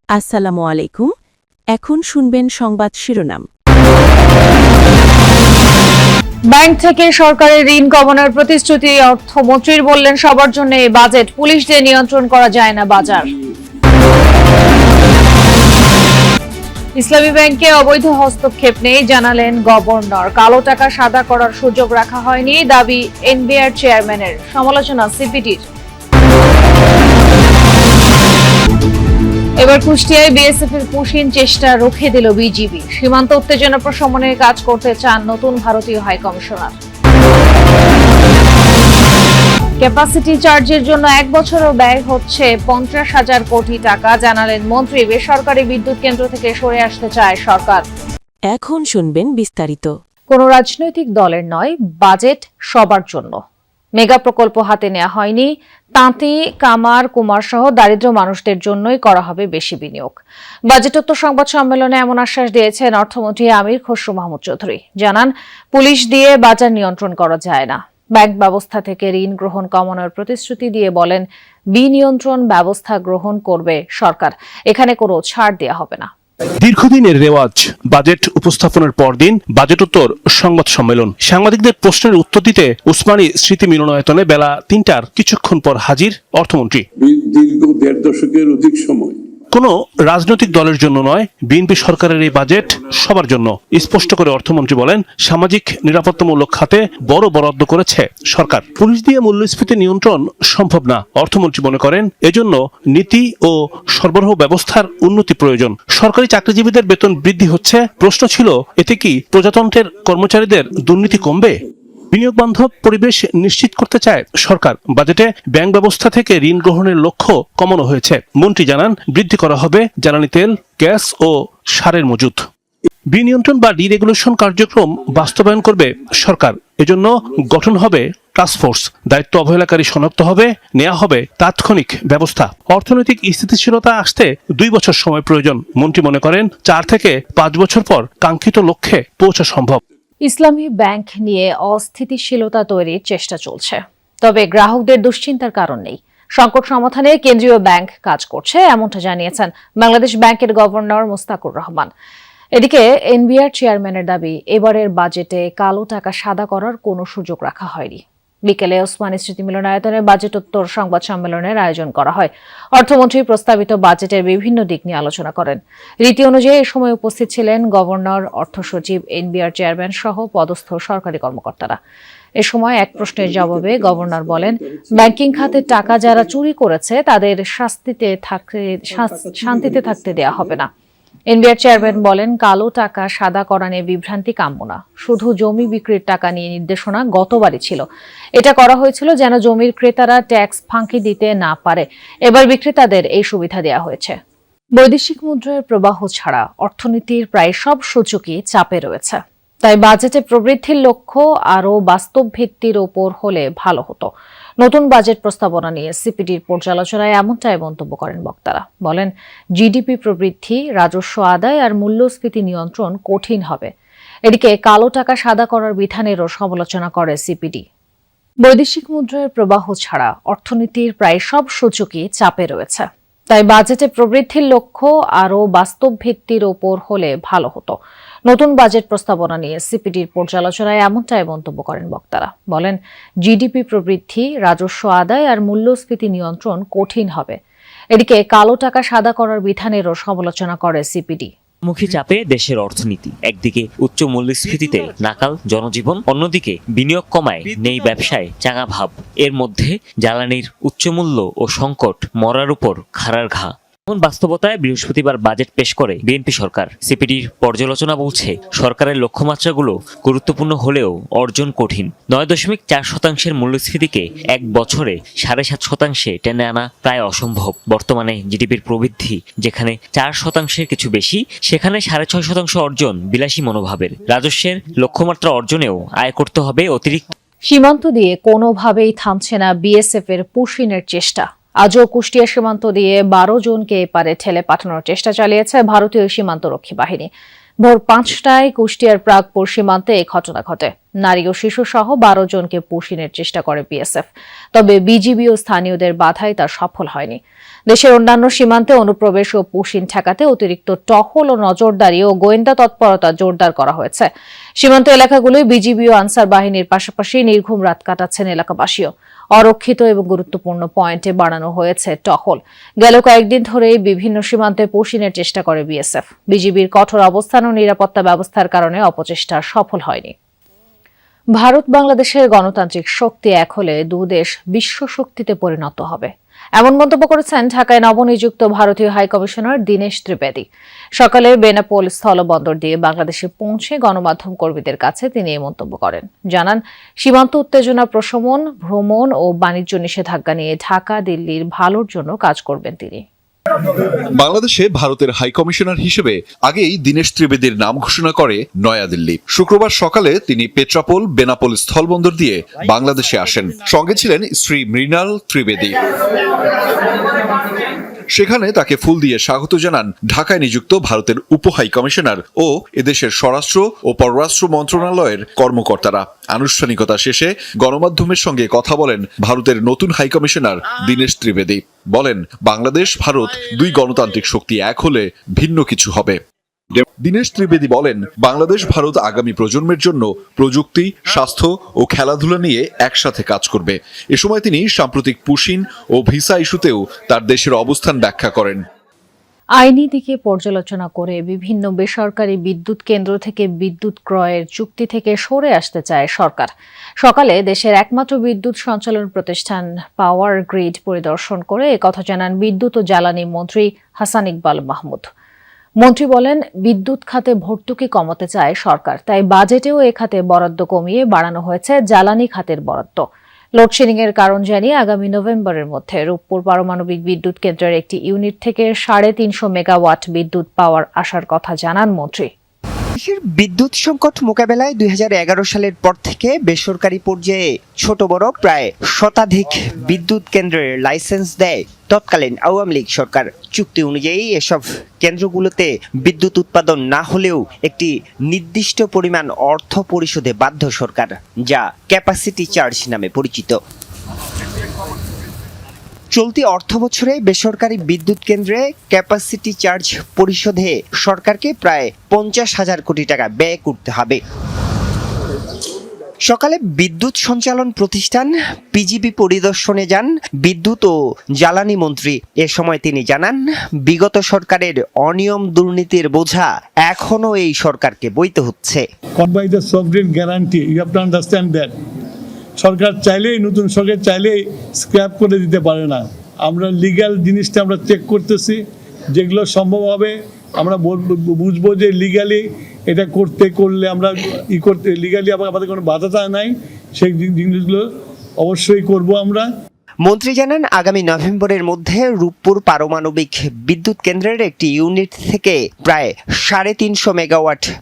আসসালামু আলাইকুম। এখন শুনবেন সংবাদ শিরোনাম। ব্যাংক থেকে সরকারের ঋণ কমানোর প্রতিশ্রুতি, অর্থমন্ত্রীর বললেন সবার জন্য এই বাজেট, পুলিশ দিয়ে নিয়ন্ত্রণ করা যায় না বাজার। ইসলামী ব্যাংকে অবৈধ হস্তক্ষেপ নেই জানালেন গভর্নর। কালো টাকা সাদা করার সুযোগ রাখা হয়নি, দাবি এনবিআর চেয়ারম্যানের। সমালোচনা সিপিডির। এবার কুষ্টিয়ায় বিএসএফ এর পুশিন চেষ্টা রুখে দিল বিজিবি। সীমান্ত উত্তেজনা প্রশমনের কাজ করতে চান নতুন ভারতীয় হাই কমিশনার। ক্যাপাসিটি চার্জের জন্য 1 বছরও ব্যয় হচ্ছে 50,000 কোটি টাকা জানালেন মন্ত্রী। বেসরকারি বিদ্যুৎ কেন্দ্র থেকে সরে আসতে চায় সরকার। এখন শুনবেন বিস্তারিত। কোন রাজনৈতিক দলের নয়, বাজেট সবার জন্য। মেগা প্রকল্প হাতে নেওয়া হয়নি, তাঁতি, কামার, কুমার সহ দারিদ্র মানুষদের জন্যই করা হবে বেশি বিনিয়োগ। বাজেটোত্তর সংবাদ সম্মেলনে এমন আশ্বাস দিয়েছেন অর্থমন্ত্রী আমির খসরু মাহমুদ চৌধুরী। জানান, পুলিশ দিয়ে বাজার নিয়ন্ত্রণ করা যায় না। ব্যাংক ব্যবস্থা থেকে ঋণ গ্রহণ কমানোর প্রতিশ্রুতি দিয়ে বলেন, বিনিয়ন্ত্রণ ব্যবস্থা গ্রহণ করবে সরকার, এখানে কোনো ছাড় দেওয়া হবে না। দীর্ঘদিনের রেওয়াজ বাজেট উপস্থাপনের পরদিন বাজেটোত্তর সংবাদ সম্মেলন। সাংবাদিকদের প্রশ্নের উত্তর দিতে উসমানী স্মৃতি মিলনায়তনে বেলা ৩টার কিছুক্ষণ পর হাজির অর্থমন্ত্রী। দীর্ঘ ১.৫ দশকের অধিক সময় কোনো রাজনৈতিক দলের জন্য নয়, বিএনপি সরকারের এই বাজেট সবার জন্য। স্পষ্ট করে অর্থমন্ত্রী বলেন, সামাজিক নিরাপত্তামূলক খাতে বড় বরাদ্দ করেছে সরকার। পুলিশ দিয়ে মূল্যস্ফীতি নিয়ন্ত্রণ সম্ভব না। অর্থমন্ত্রী মনে করেন, এজন্য নীতি ও সরবরাহ ব্যবস্থার উন্নতি প্রয়োজন। সরকারি চাকরিজীবীদের বেতন বৃদ্ধি হচ্ছে। প্রশ্ন ছিল, এতে কি প্রজাতন্ত্রের কর্মচারীদের দুর্নীতি কমবে? বিনিয়োগ বান্ধব পরিবেশ নিশ্চিত করতে চায় সরকার। বাজেটে ব্যাংক ব্যবস্থা থেকে ঋণ গ্রহণের লক্ষ্য কমানো হয়েছে। মন্ত্রী জানান, বৃদ্ধি করা হবে জ্বালানি তেল, গ্যাস ও সারের মজুত। বিনিয়ন্ত্রণ বা ডিরেগুলেশন কার্যক্রম বাস্তবায়ন করবে সরকার। এজন্য গঠন হবে টাস্কফোর্স। দায়িত্ব অবহেলাকারী শনাক্ত হবে, নেওয়া হবে তাৎক্ষণিক ব্যবস্থা। অর্থনৈতিক স্থিতিশীলতা আসতে 2 বছর সময় প্রয়োজন। মন্ত্রী মনে করেন, 4 থেকে 5 বছর পর কাঙ্ক্ষিত লক্ষ্যে পৌঁছা সম্ভব। ইসলামী ব্যাংক নিয়ে অস্থিতিশীলতা তৈরির চেষ্টা চলছে, তবে গ্রাহকদের দুশ্চিন্তার কারণ নেই। সংকট সমাধানে কেন্দ্রীয় ব্যাংক কাজ করছে, এমনটা জানিয়েছেন বাংলাদেশ ব্যাংকের গভর্নর মুস্তাকুর রহমান। এদিকে এনবিআর চেয়ারম্যানের দাবি, এবারের বাজেটে কালো টাকা সাদা করার কোনো সুযোগ রাখা হয়নি। বিকেলে ওসমানী স্মৃতি মিলনায়তনে বাজেটোত্তর সংবাদ সম্মেলনের আয়োজন করা হয়। অর্থমন্ত্রী প্রস্তাবিত বাজেটের বিভিন্ন দিক নিয়ে আলোচনা করেন। রীতি অনুযায়ী এ সময় উপস্থিত ছিলেন গভর্নর, অর্থ সচিব, এনবিআর চেয়ারম্যান সহ পদস্থ সরকারি কর্মকর্তারা। এ সময় এক প্রশ্নের জবাবে গভর্নর বলেন, ব্যাংকিং খাতে টাকা যারা চুরি করেছে তাদের শান্তিতে থাকতে দেয়া হবে না। এনবিআর চেয়ারম্যান বলেন, কালো টাকা সাদা করা নিয়ে বিভ্রান্তি কাম্য না। শুধু জমি বিক্রির টাকা নিয়ে নির্দেশনা গতবারই ছিল। এটা করা হয়েছিল যেন জমির ক্রেতারা ট্যাক্স ফাঁকি দিতে না পারে। এবার বিক্রেতাদের এই সুবিধা দেওয়া হয়েছে। বৈদেশিক মুদ্রার প্রবাহ ছাড়া অর্থনীতির প্রায় সব সূচকই চাপে রয়েছে। তাই বাজেটে প্রবৃদ্ধির লক্ষ্য আরও বাস্তব ভিত্তির ওপর হলে ভালো হতো। নতুন বাজেট প্রস্তাবনা নিয়ে সিপিডির পর্যালোচনায় এমনটাই মন্তব্য করেন বক্তারা। বলেন, জিডিপি প্রবৃদ্ধি, রাজস্ব আদায় আর মূল্যস্ফীতি নিয়ন্ত্রণ কঠিন হবে। এদিকে কালো টাকা সাদা করার বিধানেরও সমালোচনা করে সিপিডি। বৈদেশিক মুদ্রার প্রবাহ ছাড়া অর্থনীতির প্রায় সব সূচকই চাপে রয়েছে। তাই বাজেটে প্রবৃদ্ধির লক্ষ্য আরও বাস্তব ভিত্তির ওপর হলে ভালো হতো। নতুন বাজেট প্রস্তাবনা নিয়ে সিপিডির পর্যালোচনায় এমনটাই মন্তব্য করেন বক্তারা। বলেন, জিডিপি প্রবৃদ্ধি, রাজস্ব আদায় আর মূল্যস্ফীতি নিয়ন্ত্রণ কঠিন হবে। এদিকে কালো টাকা সাদা করার বিধানেরও সমালোচনা করে সিপিডি। মুখী চাপে দেশের অর্থনীতি। একদিকে উচ্চ মূল্যস্ফীতিতে নাকাল জনজীবন, অন্যদিকে বিনিয়োগ কমায় নেই ব্যবসায় চাঙা ভাব। এর মধ্যে জ্বালানির উচ্চমূল্য ও সংকট মরার উপর খাড়ার ঘা। এমন বাস্তবতায় বৃহস্পতিবার বাজেট পেশ করে বিএনপি সরকার। সিপিডির পর্যালোচনা বলছে, সরকারের লক্ষ্যমাত্রাগুলো গুরুত্বপূর্ণ হলেও অর্জন কঠিন। 9.4% মূল্যস্ফীতিকে 1 বছরে 7.5% টেনে আনা প্রায় অসম্ভব। বর্তমানে জিডিপির প্রবৃদ্ধি যেখানে 4% কিছু বেশি, সেখানে 6.5% অর্জন বিলাসী মনোভাবের। রাজস্বের লক্ষ্যমাত্রা অর্জনেও আয় করতে হবে অতিরিক্ত। সীমান্ত দিয়ে কোনোভাবেই থামছে না বিএসএফ এর পুশিনের চেষ্টা। আজও কুষ্টিয়া সীমান্ত দিয়ে 12 জনকে এপারে ঠেলে পাঠানোর চেষ্টা চালিয়েছে ভারতীয় সীমান্তরক্ষী বাহিনী। ভোর 5টায় কুষ্টিয়ার প্রাগপুর সীমান্তে এই ঘটনা ঘটে। নারী ও শিশু সহ 12 জনকে পুশিনের চেষ্টা করে বিএসএফ, তবে বিজিবি ও স্থানীয়দের বাধায় তা সফল হয়নি। দেশের অন্যান্য সীমান্তে অনুপ্রবেশ ও পুশিন ঠেকাতে অতিরিক্ত টহল ও নজরদারি ও গোয়েন্দা তৎপরতা জোরদার করা হয়েছে। সীমান্ত এলাকাগুলোয় বিজিবি ও আনসার বাহিনীর পাশাপাশি নির্ঘুম রাত কাটাচ্ছেন এলাকাবাসীও। অরক্ষিত এবং গুরুত্বপূর্ণ পয়েন্টে বাড়ানো হয়েছে টহল। গেল কয়েকদিন ধরেই বিভিন্ন সীমান্তে পুশিনের চেষ্টা করে বিএসএফ। বিজিবির কঠোর অবস্থান ও নিরাপত্তা ব্যবস্থার কারণে অপচেষ্টা সফল হয়নি। ভারত বাংলাদেশের গণতান্ত্রিক শক্তি এক হলে দুদেশ বিশ্ব শক্তিতে পরিণত হবে, এমন মন্তব্য করেছেন ঢাকায় নবনিযুক্ত ভারতীয় হাইকমিশনার দীনেশ ত্রিবেদী। সকালে বেনাপোল স্থলবন্দর দিয়ে বাংলাদেশে পৌঁছে গণমাধ্যম কর্মীদের কাছে তিনি এই মন্তব্য করেন। জানান, সীমান্ত উত্তেজনা প্রশমন, ভ্রমণ ও বাণিজ্য নিষেধাজ্ঞা নিয়ে ঢাকা দিল্লির ভালোর জন্য কাজ করবেন তিনি। বাংলাদেশে ভারতের হাইকমিশনার হিসেবে আগেই দীনেশ ত্রিবেদীর নাম ঘোষণা করে নয়াদিল্লি। শুক্রবার সকালে তিনি পেট্রাপোল বেনাপোল স্থলবন্দর দিয়ে বাংলাদেশে আসেন। সঙ্গে ছিলেন স্ত্রী মৃণাল ত্রিবেদী। সেখানে তাকে ফুল দিয়ে স্বাগত জানান ঢাকায় নিযুক্ত ভারতের উপ হাইকমিশনার ও এদেশের স্বরাষ্ট্র ও পররাষ্ট্র মন্ত্রণালয়ের কর্মকর্তারা। আনুষ্ঠানিকতা শেষে গণমাধ্যমের সঙ্গে কথা বলেন ভারতের নতুন হাইকমিশনার দীনেশ ত্রিবেদী। বলেন, বাংলাদেশ ভারত দুই গণতান্ত্রিক শক্তি এক হলে ভিন্ন কিছু হবে। দীনেশ ত্রিবেদী বলেন, বাংলাদেশ ভারত আগামী প্রজন্মের জন্য প্রযুক্তি, স্বাস্থ্য ও খেলাধুলা নিয়ে একসাথে কাজ করবে। এ সময় তিনি সাম্প্রতিক পুশিন ও ভিসা ইস্যুতেও তার দেশের অবস্থান ব্যাখ্যা করেন। আইনি দিকে পর্যালোচনা করে বিভিন্ন বেসরকারি বিদ্যুৎ কেন্দ্র থেকে বিদ্যুৎ ক্রয়ের চুক্তি থেকে সরে আসতে চায় সরকার। সকালে দেশের একমাত্র বিদ্যুৎ সঞ্চালন প্রতিষ্ঠান পাওয়ার গ্রিড পরিদর্শন করে একথা জানান বিদ্যুৎ ও জ্বালানি মন্ত্রী হাসান ইকবাল মাহমুদ। মন্ত্রী বলেন, বিদ্যুৎ খাতে ভর্তুকি কমাতে চায় সরকার, তাই বাজেটেও এ খাতে বরাদ্দ কমিয়ে বাড়ানো হয়েছে জ্বালানি খাতের বরাদ্দ। লোডশেডিং এর কারণ জানিয়ে আগামী নভেম্বরের মধ্যে রূপপুর পারমাণবিক বিদ্যুৎ কেন্দ্রের একটি ইউনিট থেকে 350 মেগাওয়াট বিদ্যুৎ পাওয়ার আসার কথা জানান মন্ত্রী। দেশের বিদ্যুৎ সংকট মোকাবেলায় 2011 সালের পর থেকে বেসরকারি পর্যায়ে ছোট বড় প্রায় শতাধিক বিদ্যুৎ কেন্দ্রের লাইসেন্স দেয় তৎকালীন আওয়ামী লীগ সরকার। চুক্তি অনুযায়ী এসব কেন্দ্রগুলোতে বিদ্যুৎ উৎপাদন না হলেও একটি নির্দিষ্ট পরিমাণ অর্থ পরিশোধে বাধ্য সরকার, যা ক্যাপাসিটি চার্জ নামে পরিচিত। চলতি অর্থবছরে বেসরকারি বিদ্যুৎ কেন্দ্রে ক্যাপাসিটি চার্জ পরিশোধে সরকারকে প্রায় 50,000 কোটি টাকা ব্যয় করতে হবে। সকালে বিদ্যুৎ সঞ্চালন প্রতিষ্ঠান পিজিবি পরিদর্শনে যান বিদ্যুৎ ও জ্বালানি মন্ত্রী। এ সময় তিনি জানান, বিগত সরকারের অনিয়ম দুর্নীতির বোঝা এখনো এই সরকারকে বইতে হচ্ছে। By the sovereign guarantee, you have to understand that. সরকার চাইলেই, নতুন সরকার চাইলেই স্ক্র্যাপ করে দিতে পারে না। আমরা লিগ্যাল জিনিসটা আমরা চেক করতেছি, যেগুলো সম্ভব হবে আমরা বুঝবো যে লিগ্যালি এটা করলে আমরা লিগ্যালি আমাদের কোনো বাধা নাই, সেই জিনিসগুলো অবশ্যই করব আমরা। মন্ত্রী জানান, আগামী নভেম্বরের মধ্যে রূপপুর পারমাণবিক বিদ্যুৎ কেন্দ্রের একটি ইউনিট থেকে প্রায় 350 মেগাওয়াট